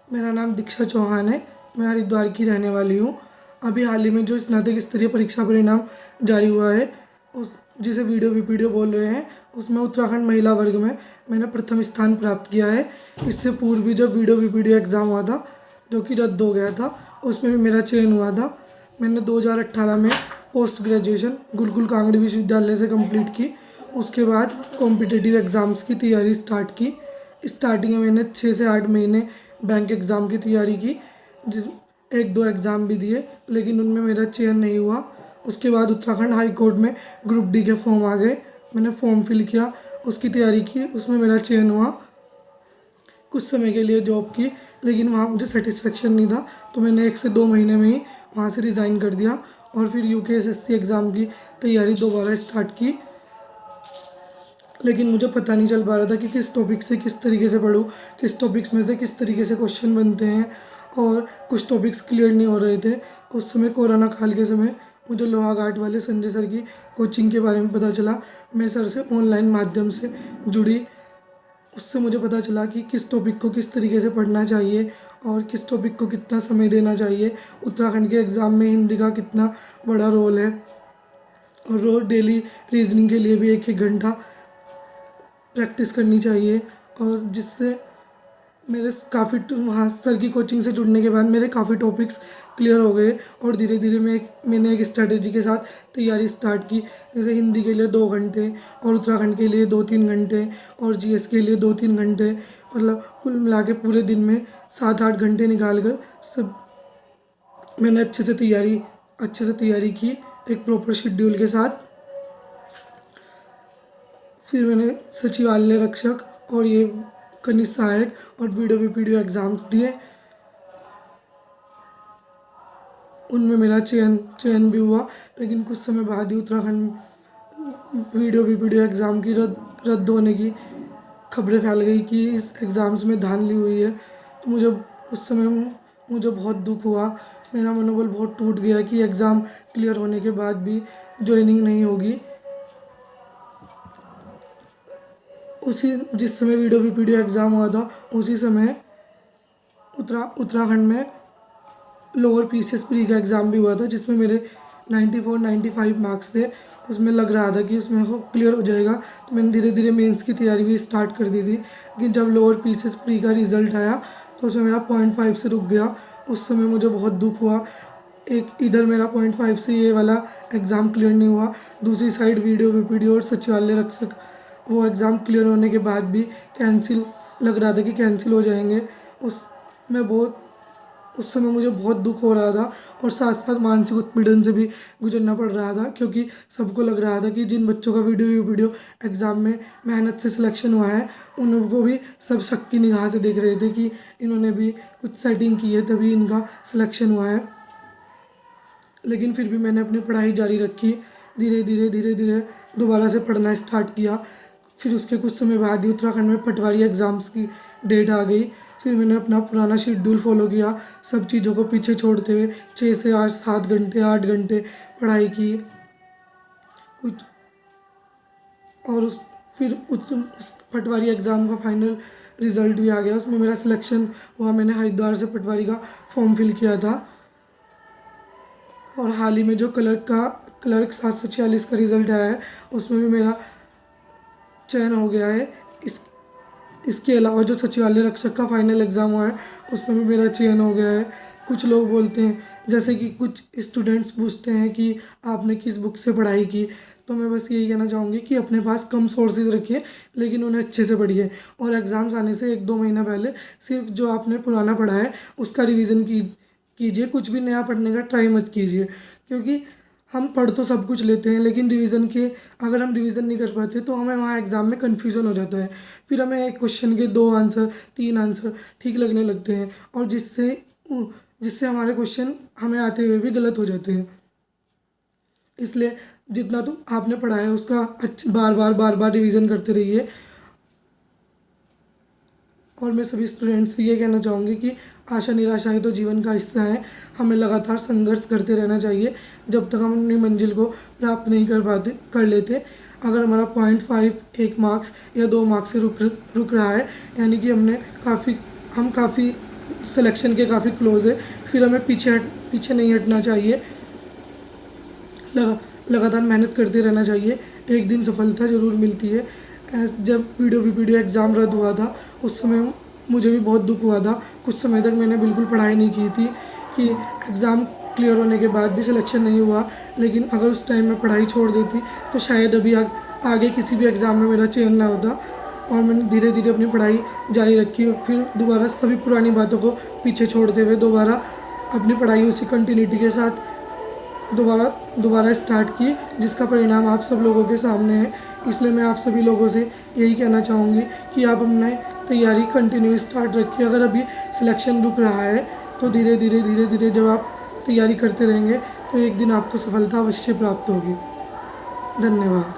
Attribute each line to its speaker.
Speaker 1: मेरा नाम दीक्षा चौहान है। मैं हरिद्वार की रहने वाली हूँ। अभी हाल ही में जो स्नातक स्तरीय परीक्षा परिणाम जारी हुआ है, उस जिसे वीडियो वीपीडियो बोल रहे हैं, उसमें उत्तराखंड महिला वर्ग में मैंने प्रथम स्थान प्राप्त किया है। इससे पूर्व भी जब वीडियो वीपीडियो एग्ज़ाम हुआ था, जो कि रद्द हो गया था, उसमें भी मेरा चयन हुआ था। मैंने 2018 में पोस्ट ग्रेजुएशन गुरुकुल कांगड़ी विश्वविद्यालय से कंप्लीट की। उसके बाद कॉम्पिटिटिव एग्ज़ाम्स की तैयारी स्टार्ट की। स्टार्टिंग में मैंने 6 से 8 महीने बैंक एग्ज़ाम की तैयारी की, जिस 1-2 एग्ज़ाम भी दिए, लेकिन उनमें मेरा चयन नहीं हुआ। उसके बाद उत्तराखंड हाई कोर्ट में ग्रुप डी के फॉर्म आ गए। मैंने फॉर्म फिल किया, उसकी तैयारी की, उसमें मेरा चयन हुआ। कुछ समय के लिए जॉब की, लेकिन वहाँ मुझे सेटिस्फेक्शन नहीं था, तो मैंने 1 से 2 महीने में ही वहाँ से रिज़ाइन कर दिया और फिर यूकेएसएससी एग्ज़ाम की तैयारी दोबारा स्टार्ट की। लेकिन मुझे पता नहीं चल पा रहा था कि किस टॉपिक से किस तरीके से पढूँ, किस टॉपिक्स में से किस तरीके से क्वेश्चन बनते हैं, और कुछ टॉपिक्स क्लियर नहीं हो रहे थे। उस समय कोरोना काल के समय मुझे लोहाघाट वाले संजय सर की कोचिंग के बारे में पता चला। मैं सर से ऑनलाइन माध्यम से जुड़ी। उससे मुझे पता चला कि किस टॉपिक को किस तरीके से पढ़ना चाहिए और किस टॉपिक को कितना समय देना चाहिए। उत्तराखंड के एग्ज़ाम में हिंदी का कितना बड़ा रोल है, और रोज़ डेली रीजनिंग के लिए भी 1-1 घंटा प्रैक्टिस करनी चाहिए। और जिससे मेरे काफ़ी वहाँ सर की कोचिंग से जुड़ने के बाद मेरे काफ़ी टॉपिक्स क्लियर हो गए, और धीरे धीरे मैंने एक स्ट्रेटेजी के साथ तैयारी स्टार्ट की। जैसे हिंदी के लिए 2 घंटे, और उत्तराखंड के लिए 2-3 घंटे, और जीएस के लिए 2-3 घंटे, मतलब कुल मिला के पूरे दिन में 7-8 घंटे निकाल कर सब मैंने अच्छे से तैयारी की, एक प्रॉपर शेड्यूल के साथ। फिर मैंने सचिवालय रक्षक और ये कनिष्ठ सहायक और वीडियो वीपीडियो एग्ज़ाम्स दिए। उनमें मेरा चयन भी हुआ, लेकिन कुछ समय बाद ही उत्तराखंड वीडियो वीपीडियो एग्ज़ाम की रद्द होने की खबरें फैल गई कि इस एग्ज़ाम्स में धांधली हुई है। तो उस समय मुझे बहुत दुख हुआ। मेरा मनोबल बहुत टूट गया कि एग्ज़ाम क्लियर होने के बाद भी जॉइनिंग नहीं होगी। जिस समय वीडियो वीपीडियो एग्ज़ाम हुआ था, उसी समय उत्तराखंड में लोअर पीसीएस प्री का एग्ज़ाम भी हुआ था, जिसमें मेरे 94-95 मार्क्स थे। उसमें लग रहा था कि उसमें वो क्लियर हो जाएगा, तो मैंने धीरे धीरे मेंस की तैयारी भी स्टार्ट कर दी थी। लेकिन जब लोअर पीसीएस प्री का रिज़ल्ट आया, तो उसमें मेरा 0.5 से रुक गया। उस समय मुझे बहुत दुख हुआ। इधर मेरा 0.5 से ये वाला एग्ज़ाम क्लियर नहीं हुआ, दूसरी साइड वीडियो वीपीडियो और सचिवालय रक्षक वो एग्ज़ाम क्लियर होने के बाद भी लग रहा था कि कैंसिल हो जाएंगे। उस समय मुझे बहुत दुख हो रहा था, और साथ साथ मानसिक उत्पीड़न से भी गुजरना पड़ रहा था, क्योंकि सबको लग रहा था कि जिन बच्चों का वीडियो एग्ज़ाम में मेहनत से सिलेक्शन हुआ है, उनको भी सब शक की निगाह से देख रहे थे कि इन्होंने भी कुछ सेटिंग की है तभी इनका सिलेक्शन हुआ है। लेकिन फिर भी मैंने अपनी पढ़ाई जारी रखी। धीरे धीरे दोबारा से पढ़ना स्टार्ट किया। फिर उसके कुछ समय बाद ही उत्तराखंड में पटवारी एग्ज़ाम्स की डेट आ गई। फिर मैंने अपना पुराना शेड्यूल फॉलो किया, सब चीज़ों को पीछे छोड़ते हुए 6 से 7 घंटे 8 घंटे पढ़ाई की। कुछ और उस पटवारी एग्ज़ाम का फाइनल रिज़ल्ट भी आ गया, उसमें मेरा सिलेक्शन हुआ। मैंने हरिद्वार से पटवारी का फॉर्म फिल किया था। और हाल ही में जो क्लर्क 746 का रिज़ल्ट आया है, उसमें भी मेरा चयन हो गया है। इसके अलावा जो सचिवालय रक्षक का फाइनल एग्ज़ाम हुआ है, उसमें भी मेरा चयन हो गया है। कुछ लोग बोलते हैं, जैसे कि कुछ स्टूडेंट्स पूछते हैं कि आपने किस बुक से पढ़ाई की, तो मैं बस यही कहना चाहूँगी कि अपने पास कम सोर्सेज रखिए, लेकिन उन्हें अच्छे से पढ़िए। और एग्ज़ाम्स आने से 1-2 महीना पहले सिर्फ जो आपने पुराना पढ़ा है उसका रिविज़न कीजिए। कुछ भी नया पढ़ने का ट्राई मत कीजिए, क्योंकि हम पढ़ तो सब कुछ लेते हैं, लेकिन अगर हम रिवीजन नहीं कर पाते तो हमें वहाँ एग्ज़ाम में कन्फ्यूज़न हो जाता है। फिर हमें एक क्वेश्चन के 2 आंसर 3 आंसर ठीक लगने लगते हैं, और जिससे हमारे क्वेश्चन हमें आते हुए भी गलत हो जाते हैं। इसलिए जितना तो आपने पढ़ा है उसका बार बार रिवीजन करते रहिए। और मैं सभी स्टूडेंट्स से ये कहना चाहूँगी कि आशा निराशाएं तो जीवन का हिस्सा है। हमें लगातार संघर्ष करते रहना चाहिए जब तक हम अपनी मंजिल को प्राप्त नहीं कर लेते। अगर हमारा 0.5 1 मार्क्स या 2 मार्क्स से रुक रहा है, यानी कि हम काफ़ी सिलेक्शन के काफ़ी क्लोज़ है, फिर हमें पीछे नहीं हटना चाहिए। लगातार मेहनत करते रहना चाहिए, एक दिन सफलता ज़रूर मिलती है। जब वीडियो एग्ज़ाम रद्द हुआ था, उस समय मुझे भी बहुत दुख हुआ था। कुछ समय तक मैंने बिल्कुल पढ़ाई नहीं की थी कि एग्ज़ाम क्लियर होने के बाद भी सिलेक्शन नहीं हुआ, लेकिन अगर उस टाइम मैं पढ़ाई छोड़ देती तो शायद अभी आगे किसी भी एग्ज़ाम में मेरा चयन ना होता। और मैंने धीरे धीरे अपनी पढ़ाई जारी रखी और फिर दोबारा सभी पुरानी बातों को पीछे छोड़ते हुए दोबारा अपनी पढ़ाई उसी कंटिन्यूटी के साथ दोबारा स्टार्ट की, जिसका परिणाम आप सब लोगों के सामने है। इसलिए मैं आप सभी लोगों से यही कहना चाहूँगी कि आप अपने तैयारी कंटिन्यू स्टार्ट रखिए। अगर अभी सिलेक्शन रुक रहा है तो धीरे धीरे जब आप तैयारी करते रहेंगे तो एक दिन आपको सफलता अवश्य प्राप्त होगी। धन्यवाद।